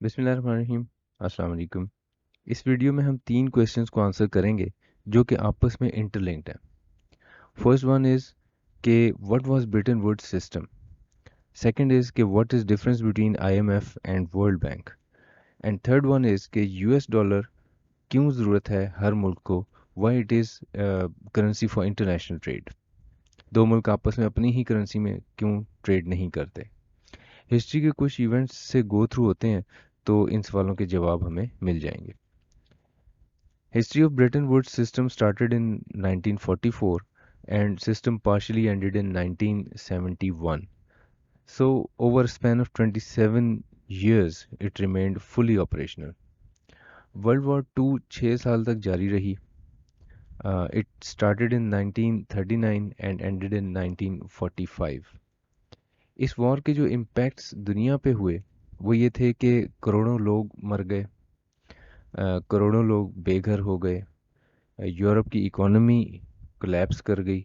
बिस्मिल्लाहिर्रहमानिर्रहीम। अस्सलाम वालेकुम। इस वीडियो में हम 3 क्वेश्चंस को आंसर करेंगे जो कि आपस में इंटरलिंक्ड हैं। फर्स्ट वन इज़ कि what was Bretton Woods system. Second is कि what is difference between IMF and World Bank. And third one is कि यूएस डॉलर क्यों ज़रूरत है हर मुल्क को, why it is currency for international trade. दो मुल्क आपस में अपनी ही करेंसी में क्यों ट्रेड नहीं करते। हिस्ट्री के कुछ इवेंट्स से गो थ्रू होते हैं तो इन सवालों के जवाब हमें मिल जाएंगे। History of Bretton Woods system started in 1944 and system partially ended in 1971. So over a span of 27 years it remained fully operational. World War II 6 साल तक जारी रही. It started in 1939 and ended in 1945. इस war के जो impacts दुनिया पे हुए वो ये थे कि करोड़ों लोग मर गए, करोड़ों लोग बेघर हो गए, यूरोप की इकोनॉमी कोलैप्स कर गई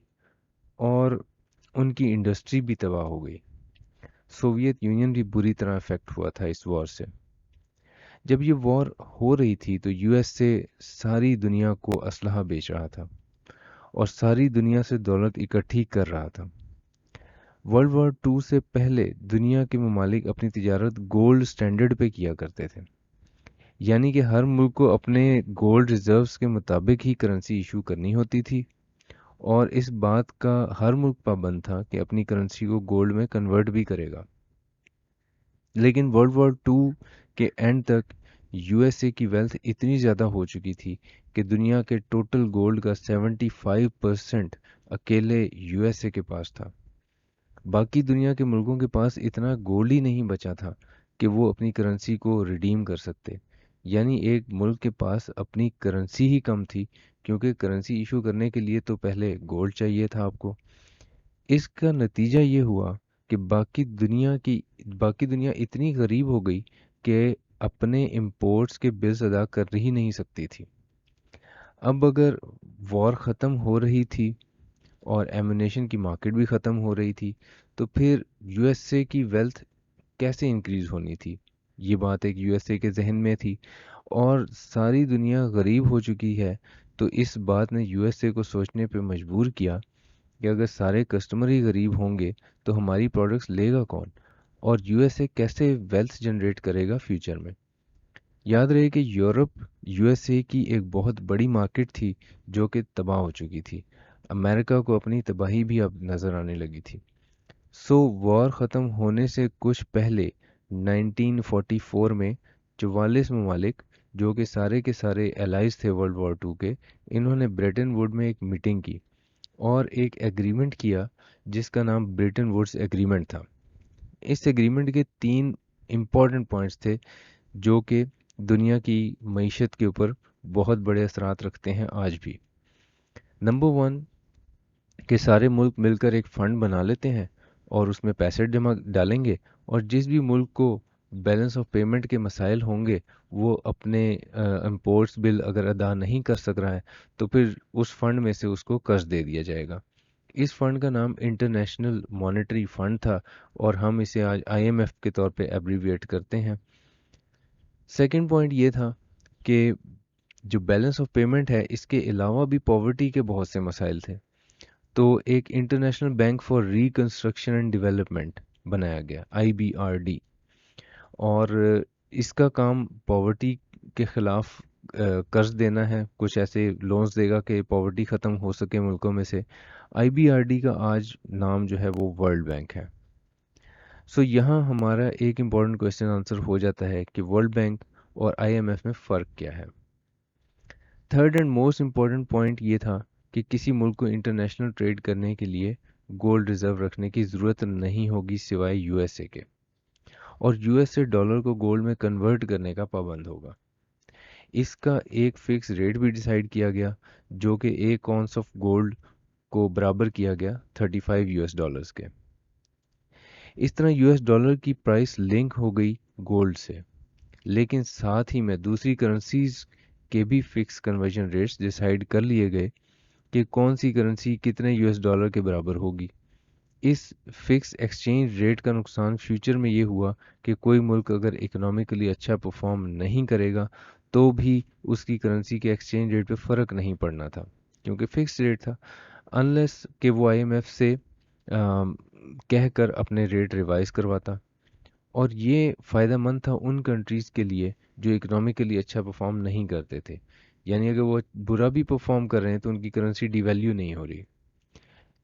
और उनकी इंडस्ट्री भी तबाह हो गई। सोवियत यूनियन भी बुरी तरह अफेक्ट हुआ था इस वॉर से। जब ये वॉर हो रही थी तो यूएस से सारी दुनिया को असलहा बेच रहा था और सारी दुनिया से दौलत इकट्ठी कर रहा था। वर्ल्ड वॉर टू से पहले दुनिया के ममालिक अपनी तिजारत गोल्ड स्टैंडर्ड पे किया करते थे, यानी कि हर मुल्क को अपने गोल्ड रिजर्व्स के मुताबिक ही करेंसी इशू करनी होती थी और इस बात का हर मुल्क पाबंद था कि अपनी करेंसी को गोल्ड में कन्वर्ट भी करेगा। लेकिन वर्ल्ड वॉर टू के एंड तक यूएसए की वेल्थ इतनी ज़्यादा हो चुकी थी कि दुनिया के टोटल गोल्ड का 75% अकेले यूएसए के पास था। बाकी दुनिया के मुल्कों के पास इतना गोल्ड ही नहीं बचा था कि वो अपनी करेंसी को रिडीम कर सकते। यानी एक मुल्क के पास अपनी करेंसी ही कम थी, क्योंकि करेंसी इशू करने के लिए तो पहले गोल्ड चाहिए था आपको। इसका नतीजा ये हुआ कि बाकी दुनिया इतनी गरीब हो गई कि अपने इंपोर्ट्स के बिल्स अदा कर ही नहीं सकती थी। अब अगर वॉर ख़त्म हो रही थी और एमुनेशन की मार्केट भी ख़त्म हो रही थी तो फिर यूएसए की वेल्थ कैसे इंक्रीज़ होनी थी, ये बात एक यूएसए के जहन में थी। और सारी दुनिया गरीब हो चुकी है तो इस बात ने यूएसए को सोचने पे मजबूर किया कि अगर सारे कस्टमर ही गरीब होंगे तो हमारी प्रोडक्ट्स लेगा कौन और यूएसए कैसे वेल्थ जनरेट करेगा फ्यूचर में। याद रहे कि यूरोप यूएसए की एक बहुत बड़ी मार्केट थी जो कि तबाह हो चुकी थी। अमेरिका को अपनी तबाही भी अब नज़र आने लगी थी। सो वॉर ख़त्म होने से कुछ पहले 1944 में 44 ममालिक जो कि सारे के सारे एलाइज थे वर्ल्ड वॉर टू के, इन्होंने ब्रेटन वुड में एक मीटिंग की और एक एग्रीमेंट किया जिसका नाम ब्रेटन वुड्स एग्रीमेंट था। इस एग्रीमेंट के 3 इम्पॉर्टेंट पॉइंट्स थे जो कि दुनिया की मईशत के ऊपर बहुत बड़े असरात रखते हैं आज भी। नंबर 1 कि सारे मुल्क मिलकर एक फ़ंड बना लेते हैं और उसमें पैसे जमा डालेंगे और जिस भी मुल्क को बैलेंस ऑफ पेमेंट के मसाइल होंगे, वो अपने इम्पोर्ट्स बिल अगर अदा नहीं कर सक रहा है तो फिर उस फंड में से उसको कर्ज दे दिया जाएगा। इस फंड का नाम इंटरनेशनल मॉनेटरी फंड था और हम इसे आज आईएमएफ के तौर पे एब्रीविएट करते हैं। सेकंड पॉइंट ये था कि जो बैलेंस ऑफ पेमेंट है इसके अलावा भी पॉवर्टी के बहुत से मसाइल थे, तो एक international bank for reconstruction and development बनाया गया, आईबीआरडी। और इसका काम पॉवर्टी के ख़िलाफ़ कर्ज देना है, कुछ ऐसे लोन्स देगा कि पॉवर्टी ख़त्म हो सके मुल्कों में से। आईबीआरडी का आज नाम जो है वो वर्ल्ड बैंक है। सो यहाँ हमारा एक इम्पॉर्टेंट क्वेश्चन आंसर हो जाता है कि वर्ल्ड बैंक और आईएमएफ में फ़र्क क्या है। Third and most important point ये था कि किसी मुल्क को इंटरनेशनल ट्रेड करने के लिए गोल्ड रिजर्व रखने की ज़रूरत नहीं होगी सिवाय यूएसए के, और यूएसए डॉलर को गोल्ड में कन्वर्ट करने का पाबंद होगा। इसका एक फिक्स रेट भी डिसाइड किया गया जो कि एक ऑन्स ऑफ गोल्ड को बराबर किया गया 35 यूएस डॉलर्स के। इस तरह यूएस डॉलर की प्राइस लिंक हो गई गोल्ड से, लेकिन साथ ही में दूसरी करेंसीज के भी फिक्स कन्वर्जन रेट्स डिसाइड कर लिए गए कि कौन सी करेंसी कितने यूएस डॉलर के बराबर होगी। اس فکس ایکسچینج ریٹ کا نقصان فیوچر میں یہ ہوا کہ کوئی ملک اگر اکنامکلی اچھا پرفارم نہیں کرے گا تو بھی اس کی کرنسی کے ایکسچینج ریٹ پہ فرق نہیں پڑنا تھا کیونکہ فکس ریٹ تھا، انلیس کہ وہ آئی ایم ایف سے کہہ کر اپنے ریٹ ریوائز کرواتا، اور یہ فائدہ مند تھا ان کنٹریز کے لیے جو اکنامکلی اچھا پرفارم نہیں کرتے تھے، یعنی اگر وہ برا بھی پرفارم کر رہے ہیں تو ان کی کرنسی ڈی ویلیو نہیں ہو رہی،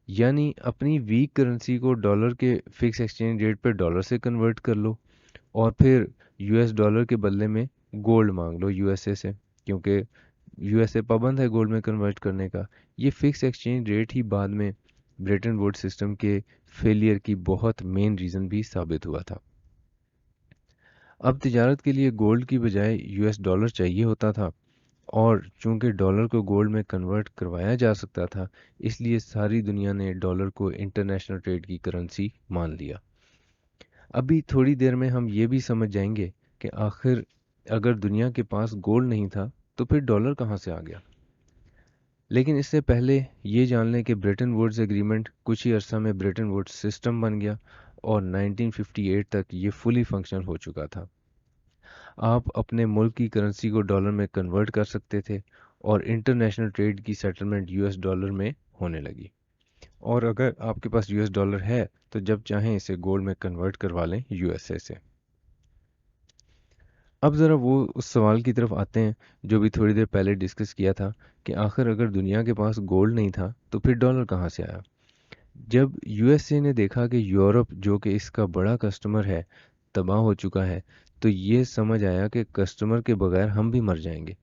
یعنی اپنی ویک کرنسی کو ڈالر کے فکس ایکسچینج ریٹ پہ ڈالر سے کنورٹ کر لو اور پھر یو ایس ڈالر کے بدلے میں گولڈ مانگ لو یو ایس اے سے، کیونکہ یو ایس اے پابند ہے گولڈ میں کنورٹ کرنے کا۔ یہ فکس ایکسچینج ریٹ ہی بعد میں بریٹن ووڈ سسٹم کے فیلئر کی بہت مین ریزن بھی ثابت ہوا تھا۔ اب تجارت کے لیے گولڈ کی بجائے یو ایس ڈالر چاہیے ہوتا تھا، اور چونکہ ڈالر کو گولڈ میں کنورٹ کروایا جا سکتا تھا اس لیے ساری دنیا نے ڈالر کو انٹرنیشنل ٹریڈ کی کرنسی مان لیا۔ ابھی تھوڑی دیر میں ہم یہ بھی سمجھ جائیں گے کہ آخر اگر دنیا کے پاس گولڈ نہیں تھا تو پھر ڈالر کہاں سے آ گیا۔ لیکن اس سے پہلے یہ جان لیں کہ بریٹن ووڈز ایگریمنٹ کچھ ہی عرصہ میں بریٹن ووڈز سسٹم بن گیا اور 1958 تک یہ فلی فنکشنل ہو چکا تھا۔ آپ اپنے ملک کی کرنسی کو ڈالر میں کنورٹ کر سکتے تھے اور انٹرنیشنل ٹریڈ کی سیٹلمنٹ یو ایس ڈالر میں ہونے لگی، اور اگر آپ کے پاس یو ایس ڈالر ہے تو جب چاہیں اسے گولڈ میں کنورٹ کروا لیں یو ایس اے سے۔ اب ذرا وہ اس سوال کی طرف آتے ہیں جو بھی تھوڑی دیر پہلے ڈسکس کیا تھا کہ آخر اگر دنیا کے پاس گولڈ نہیں تھا تو پھر ڈالر کہاں سے آیا۔ جب یو ایس اے نے دیکھا کہ یورپ جو کہ اس کا بڑا کسٹمر ہے تباہ ہو چکا ہے تو یہ سمجھ آیا کہ کسٹمر کے بغیر ہم بھی مر جائیں گے،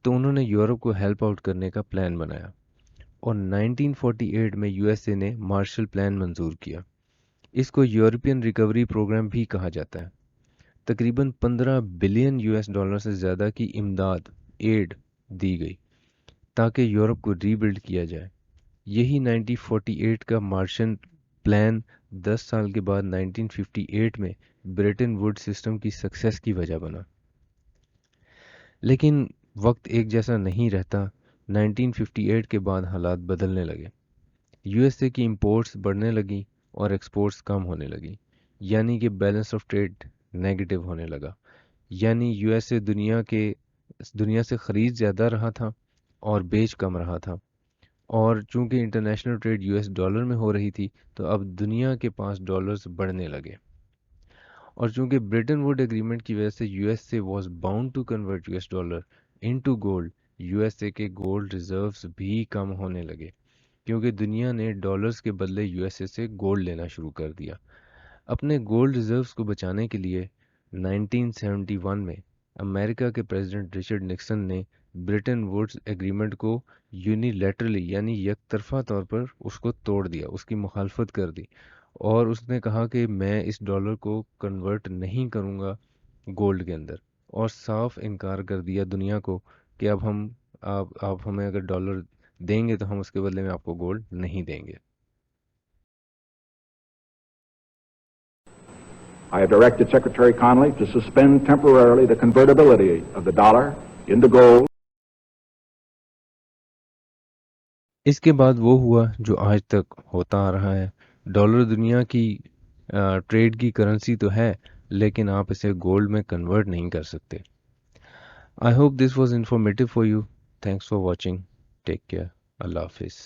تو انہوں نے یورپ کو ہیلپ آؤٹ کرنے کا پلان بنایا اور 1948 میں یو ایس اے نے مارشل پلان منظور کیا۔ اس کو یورپین ریکوری پروگرام بھی کہا جاتا ہے۔ تقریباً 15 بلین یو ایس ڈالر سے زیادہ کی امداد ایڈ دی گئی تاکہ یورپ کو ری بلڈ کیا جائے۔ یہی 1948 کا مارشل پلان 10 سال کے بعد 1958 میں بریٹن ووڈ سسٹم کی سکسیس کی وجہ بنا۔ لیکن وقت ایک جیسا نہیں رہتا، 1958 کے بعد حالات بدلنے لگے۔ یو ایس اے کی امپورٹس بڑھنے لگیں اور ایکسپورٹس کم ہونے لگیں، یعنی کہ بیلنس آف ٹریڈ نیگیٹو ہونے لگا، یعنی یو ایس اے دنیا سے خرید زیادہ رہا تھا اور بیچ کم رہا تھا، اور چونکہ international trade U S dollar میں ہو رہی تھی تو اب دنیا کے پاس ڈالرز بڑھنے لگے، اور چونکہ بریٹن ووڈ ایگریمنٹ کی وجہ سے U S A was bound to convert U S dollar into gold, U S A کے گولڈ ریزروز بھی کم ہونے لگے کیونکہ دنیا نے ڈالرز کے بدلے یو ایس اے سے گولڈ لینا شروع کر دیا۔ اپنے گولڈ ریزروز کو بچانے کے لیے 1971 میں امریکہ کے پریزیڈنٹ رچرڈ نکسن نے بریٹن ووڈز ایگریمنٹ کو یونیلیٹرلی یعنی یک طرفہ طور پر اس کو توڑ دیا، اس کی مخالفت کر دی، اور اس نے کہا کہ میں اس ڈالر کو کنورٹ نہیں کروں گا گولڈ کے اندر، اور صاف انکار کر دیا دنیا کو کہ اب آپ ہمیں اگر ڈالر دیں گے تو ہم اس کے بدلے میں آپ کو گولڈ نہیں دیں گے۔ I have directed Secretary Connally to suspend temporarily the convertibility of the dollar into gold. اس کے بعد وہ ہوا جو آج تک ہوتا آ رہا ہے، ڈالر دنیا کی ٹریڈ کی کرنسی تو ہے لیکن آپ اسے گولڈ میں کنورٹ نہیں کر سکتے۔ I hope this was informative for you, thanks for watching, take care, اللہ حافظ۔